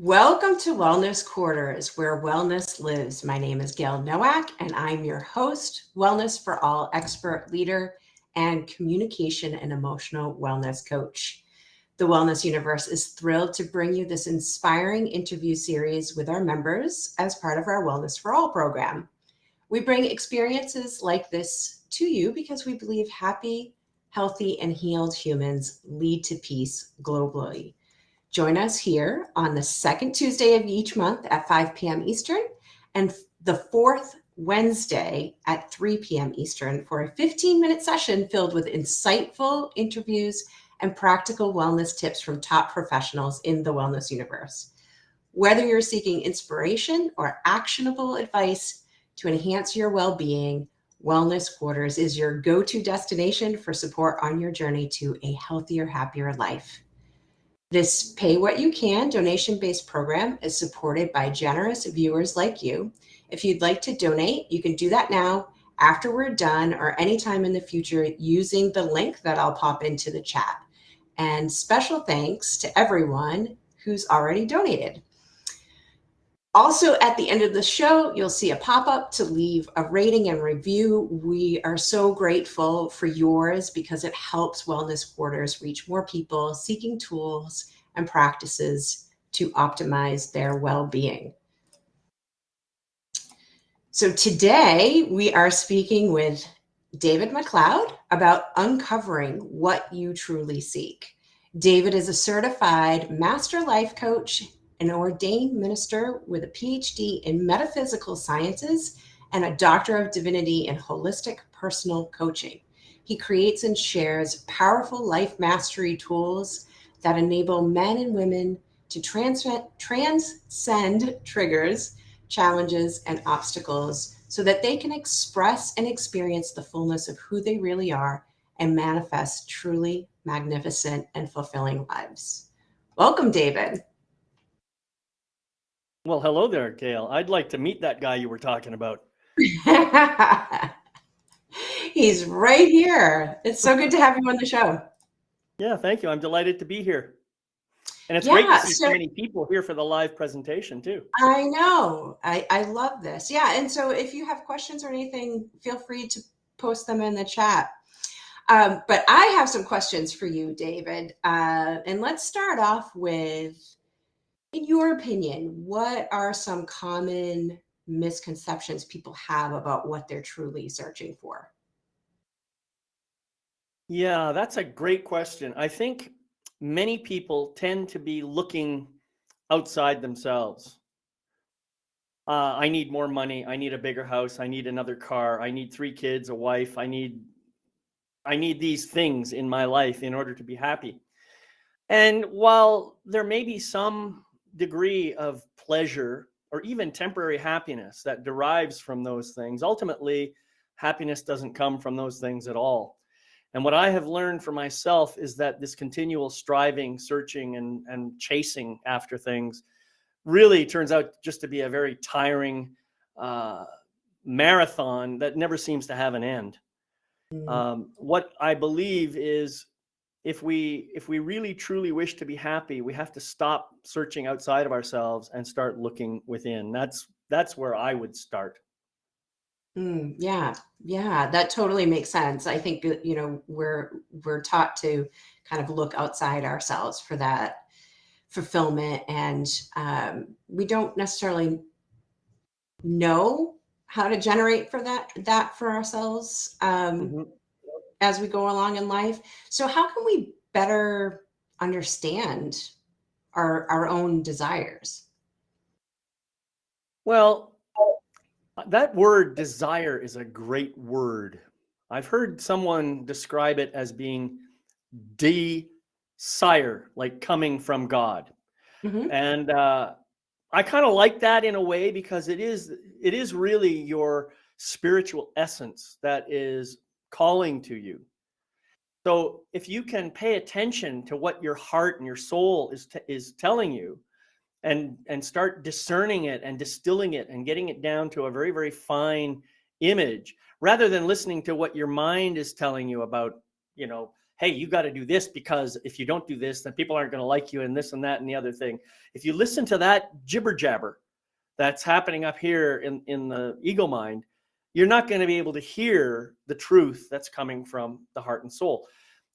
Welcome to Wellness Quarters, where wellness lives. My name is Gayle Nowak, and I'm your host, Wellness for All expert leader and communication and emotional wellness coach. The Wellness Universe is thrilled to bring you this inspiring interview series with our members as part of our Wellness for All program. We bring experiences like this to you because we believe happy, healthy, and healed humans lead to peace globally. Join us here on the second Tuesday of each month at 5 p.m. Eastern and the fourth Wednesday at 3 p.m. Eastern for a 15-minute session filled with insightful interviews and practical wellness tips from top professionals in the wellness universe. Whether you're seeking inspiration or actionable advice to enhance your well-being, Wellness Quarters is your go-to destination for support on your journey to a healthier, happier life. This pay what you can donation-based program is supported by generous viewers like you. If you'd like to donate, you can do that now, after we're done, or anytime in the future using the link that I'll pop into the chat. And special thanks to everyone who's already donated. Also, at the end of the show, you'll see a pop-up to leave a rating and review. We are so grateful for yours because it helps Wellness Quarters reach more people seeking tools and practices to optimize their well-being. So today we are speaking with David McLeod about uncovering what you truly seek. David is a certified master life coach, an ordained minister with a PhD in metaphysical sciences and a Doctor of Divinity in holistic personal coaching. He creates and shares powerful life mastery tools that enable men and women to transcend triggers, challenges, and obstacles so that they can express and experience the fullness of who they really are and manifest truly magnificent and fulfilling lives. Welcome, David. Well, hello there, Gayle. I'd like to meet that guy you were talking about. He's right here. It's so good to have you on the show. Yeah, thank you. I'm delighted to be here. And it's great to see so many people here for the live presentation, too. I know. I love this. Yeah, and so if you have questions or anything, feel free to post them in the chat. But I have some questions for you, David. And let's start off with, in your opinion, what are some common misconceptions people have about what they're truly searching for? Yeah, that's a great question. I think many people tend to be looking outside themselves. I need more money. I need a bigger house. I need another car. I need 3 kids, a wife. I need these things in my life in order to be happy. And while there may be some degree of pleasure or even temporary happiness that derives from those things, ultimately, happiness doesn't come from those things at all. And what I have learned for myself is that this continual striving, searching, and chasing after things really turns out just to be a very tiring marathon that never seems to have an end. What I believe is if we really truly wish to be happy, we have to stop searching outside of ourselves and start looking within. That's where I would start. Yeah, that totally makes sense. I think, we're taught to kind of look outside ourselves for that fulfillment, and we don't necessarily know how to generate for that for ourselves as we go along in life. So how can we better understand our own desires? Well, that word desire is a great word. I've heard someone describe it as being desire, like coming from God. And I kind of like that in a way because it is really your spiritual essence that is calling to you. So if you can pay attention to what your heart and your soul is telling you, and start discerning it and distilling it and getting it down to a very, very fine image, rather than listening to what your mind is telling you about, hey, you got to do this, because if you don't do this, then people aren't going to like you, and this and that and the other thing. If you listen to that jibber jabber that's happening up here in the ego mind, you're not going to be able to hear the truth that's coming from the heart and soul.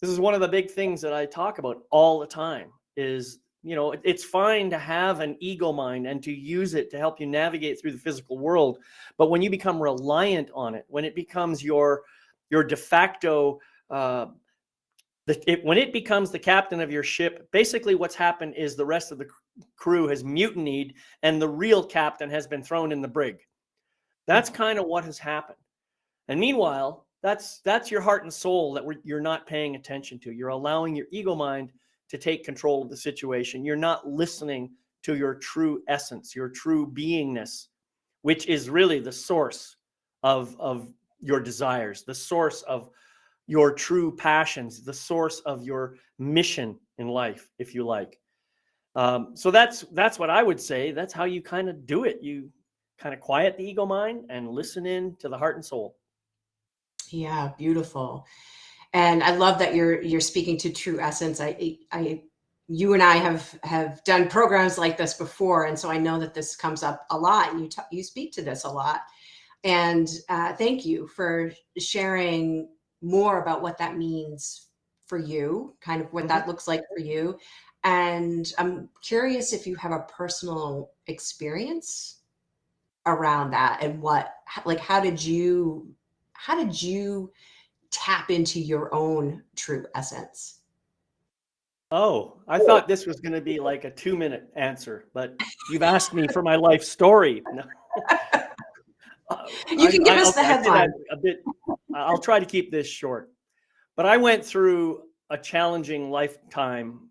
This is one of the big things that I talk about all the time is, it's fine to have an ego mind and to use it to help you navigate through the physical world. But when you become reliant on it, when it becomes your de facto, when it becomes the captain of your ship, basically what's happened is the rest of the crew has mutinied and the real captain has been thrown in the brig. That's kind of what has happened. And meanwhile, that's your heart and soul that you're not paying attention to. You're allowing your ego mind to take control of the situation. You're not listening to your true essence, your true beingness, which is really the source of your desires, the source of your true passions, the source of your mission in life, if you like. So that's what I would say. That's how you kind of do it. You kind of quiet the ego mind and listen in to the heart and soul. Yeah, beautiful. And I love that you're speaking to true essence. You and I have done programs like this before, and so I know that this comes up a lot, and you speak to this a lot. And thank you for sharing more about what that means for you, kind of what that looks like for you. And I'm curious if you have a personal experience around that, and how did you tap into your own true essence? Oh, I thought this was going to be like a 2-minute answer, but you've asked me for my life story. No. You can give us the headline. I'll try to keep this short. But I went through a challenging lifetime,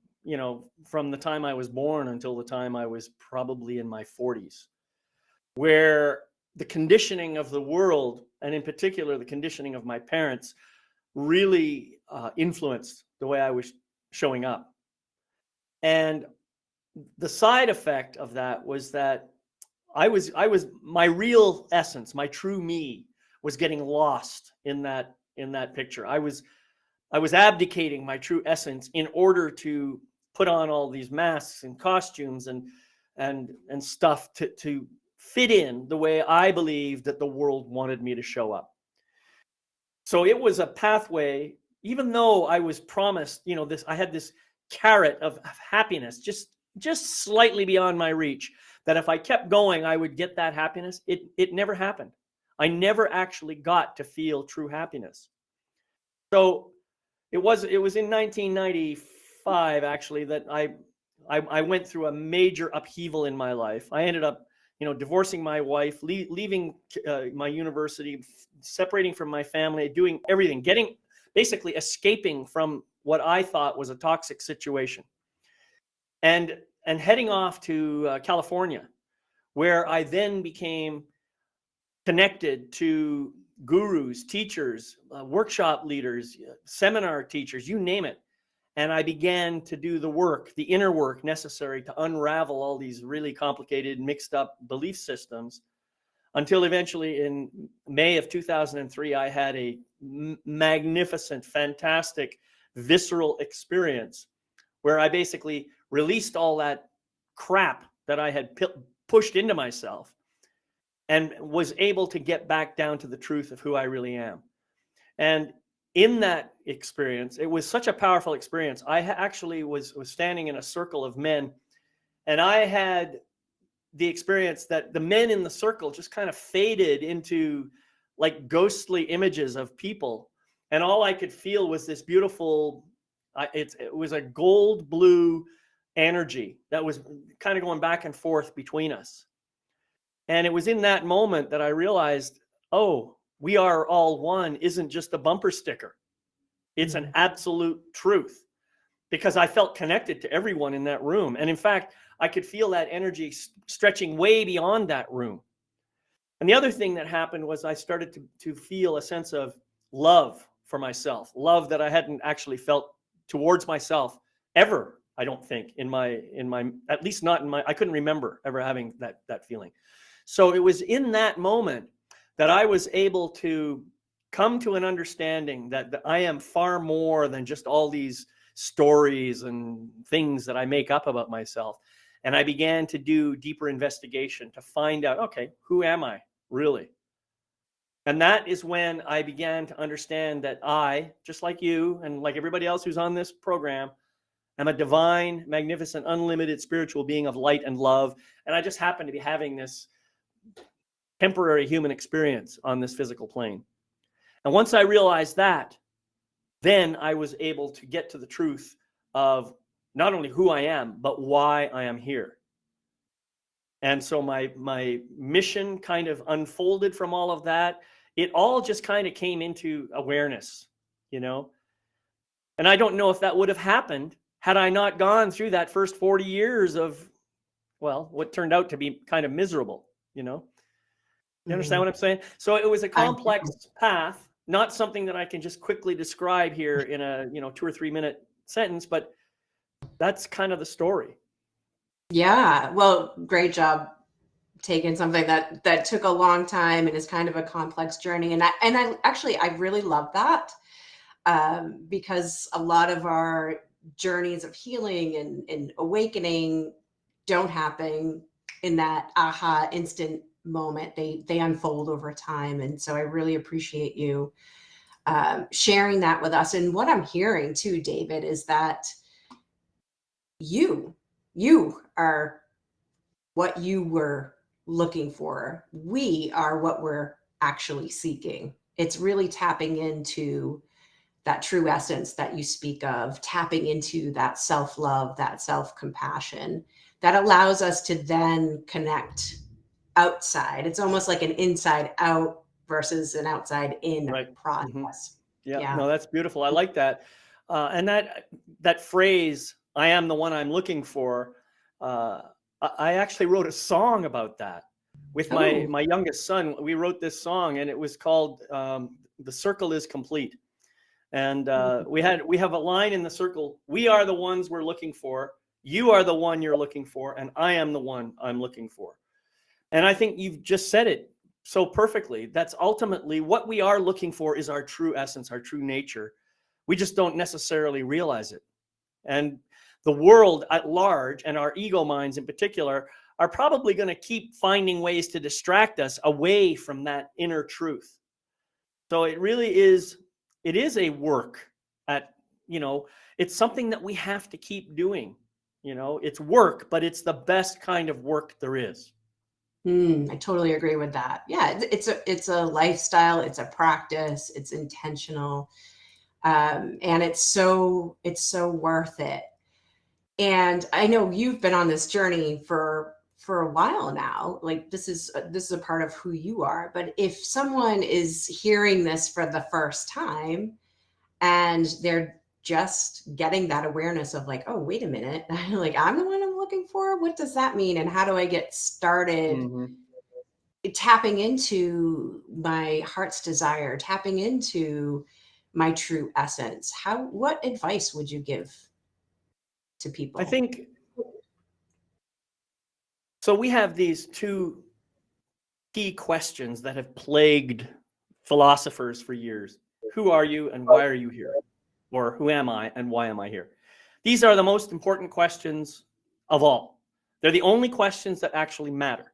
from the time I was born until the time I was probably in my 40s, where the conditioning of the world, and in particular the conditioning of my parents, really influenced the way I was showing up. And the side effect of that was that I was my real essence, my true me was getting lost in that picture. I was abdicating my true essence in order to put on all these masks and costumes and stuff to fit in the way I believed that the world wanted me to show up. So it was a pathway, even though I was promised, I had this carrot of happiness just slightly beyond my reach, that if I kept going, I would get that happiness. It never happened. I never actually got to feel true happiness. So it was in 1995 actually that I went through a major upheaval in my life. I ended up, divorcing my wife, leaving my university, separating from my family, doing everything, basically escaping from what I thought was a toxic situation, and heading off to California, where I then became connected to gurus, teachers, workshop leaders, seminar teachers, you name it. And I began to do the work, the inner work necessary to unravel all these really complicated, mixed up belief systems, until eventually in May of 2003, I had a magnificent, fantastic, visceral experience where I basically released all that crap that I had pushed into myself and was able to get back down to the truth of who I really am. And in that experience, it was such a powerful experience. I actually was standing in a circle of men, and I had the experience that the men in the circle just kind of faded into like ghostly images of people. And all I could feel was this beautiful, it was a gold blue energy that was kind of going back and forth between us. And it was in that moment that I realized, oh, we are all one isn't just a bumper sticker. It's an absolute truth, because I felt connected to everyone in that room. And in fact, I could feel that energy stretching way beyond that room. And the other thing that happened was I started to feel a sense of love for myself, love that I hadn't actually felt towards myself ever, I don't think, in my, at least not in my, I couldn't remember ever having that feeling. So it was in that moment that I was able to come to an understanding that I am far more than just all these stories and things that I make up about myself. And I began to do deeper investigation to find out, okay, who am I really? And that is when I began to understand that I, just like you and like everybody else who's on this program, am a divine, magnificent, unlimited spiritual being of light and love. And I just happen to be having this temporary human experience on this physical plane. And once I realized that, then I was able to get to the truth of not only who I am, but why I am here. And so my mission kind of unfolded from all of that. It all just kind of came into awareness, you know. And I don't know if that would have happened had I not gone through that first 40 years of, well, what turned out to be kind of miserable, you know. You understand what I'm saying? So it was a complex path, not something that I can just quickly describe here in a, 2 or 3 minute sentence, but that's kind of the story. Yeah. Well, great job taking something that took a long time and is kind of a complex journey. And I really love that, because a lot of our journeys of healing and awakening don't happen in that aha instant moment. They unfold over time. And so I really appreciate you sharing that with us. And what I'm hearing too, David, is that you are what you were looking for. We are what we're actually seeking. It's really tapping into that true essence that you speak of, tapping into that self-love, that self-compassion that allows us to then connect outside. It's almost like an inside out versus an outside in process. Mm-hmm. Yeah, no, that's beautiful. I like that. And that phrase, I am the one I'm looking for, I actually wrote a song about that with my youngest son. We wrote this song, and it was called "The Circle is Complete." And we have a line in the circle: "We are the ones we're looking for. You are the one you're looking for, and I am the one I'm looking for." And I think you've just said it so perfectly. That's ultimately what we are looking for, is our true essence, our true nature. We just don't necessarily realize it. And the world at large, and our ego minds in particular, are probably going to keep finding ways to distract us away from that inner truth. So it really is, it is a work at, it's something that we have to keep doing. It's work, but it's the best kind of work there is. I totally agree with that. Yeah, it's a lifestyle, it's a practice, it's intentional, and it's so worth it. And I know you've been on this journey for a while now. Like this is a part of who you are. But if someone is hearing this for the first time and they're just getting that awareness of like, oh, wait a minute, like I'm the one I'm looking for. What does that mean? And how do I get started tapping into my heart's desire, tapping into my true essence? What advice would you give to people? I think so. We have these two key questions that have plagued philosophers for years. Who are you and why are you here? Or who am I and why am I here? These are the most important questions of all. They're the only questions that actually matter.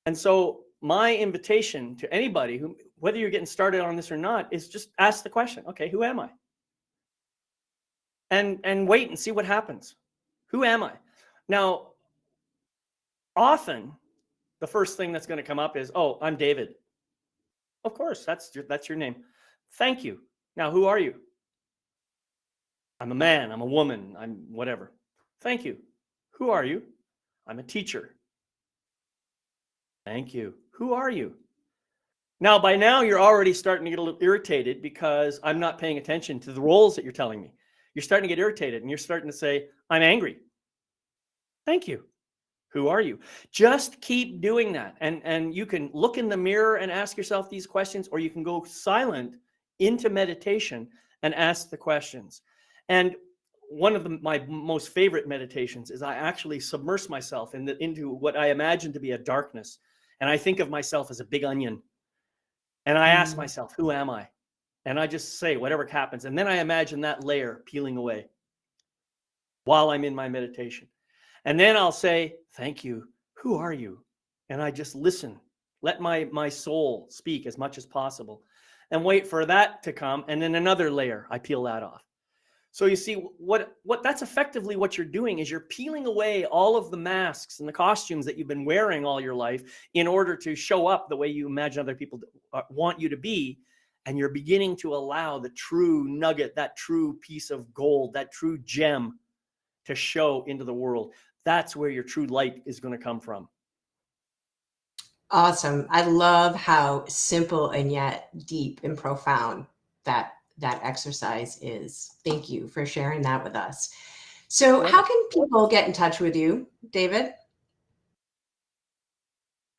And so my invitation to anybody, who, whether you're getting started on this or not, is just ask the question, okay, who am I? And wait and see what happens. Who am I? Now, often the first thing that's going to come up is, oh, I'm David. Of course, that's your name. Thank you. Now, who are you? I'm a man, I'm a woman, I'm whatever. Thank you. Who are you? I'm a teacher. Thank you. Who are you? Now, by now, you're already starting to get a little irritated because I'm not paying attention to the roles that you're telling me. You're starting to get irritated and you're starting to say, I'm angry. Thank you. Who are you? Just keep doing that. And you can look in the mirror and ask yourself these questions, or you can go silent into meditation and ask the questions. And one of my most favorite meditations is I actually submerge myself into what I imagine to be a darkness. And I think of myself as a big onion. And I ask myself, who am I? And I just say whatever happens. And then I imagine that layer peeling away while I'm in my meditation. And then I'll say, thank you. Who are you? And I just listen. Let my soul speak as much as possible and wait for that to come. And then another layer, I peel that off. So you see what that's effectively what you're doing is you're peeling away all of the masks and the costumes that you've been wearing all your life in order to show up the way you imagine other people want you to be. And you're beginning to allow the true nugget, that true piece of gold, that true gem to show into the world. That's where your true light is going to come from. Awesome. I love how simple and yet deep and profound that exercise is. Thank you for sharing that with us. So how can people get in touch with you, David?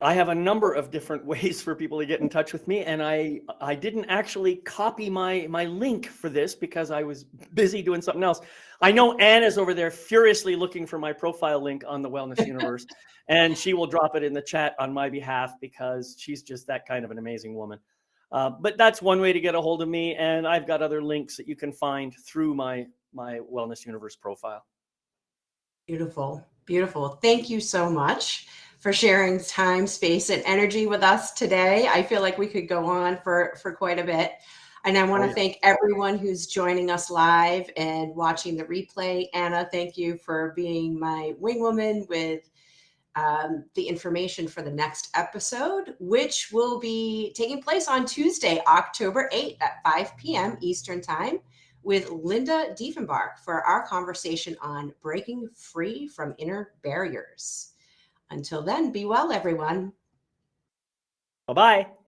I have a number of different ways for people to get in touch with me, and I didn't actually copy my link for this because I was busy doing something else. I know Anna's over there furiously looking for my profile link on the Wellness Universe, and she will drop it in the chat on my behalf because she's just that kind of an amazing woman. But that's one way to get a hold of me, and I've got other links that you can find through my Wellness Universe profile. Beautiful. Beautiful. Thank you so much for sharing time, space, and energy with us today. I feel like we could go on for quite a bit. And I want to thank everyone who's joining us live and watching the replay. Anna, thank you for being my wing woman with the information for the next episode, which will be taking place on Tuesday, October 8th at 5 p.m. Eastern Time with Linda Diefenbach for our conversation on breaking free from inner barriers. Until then, be well, everyone. Bye-bye.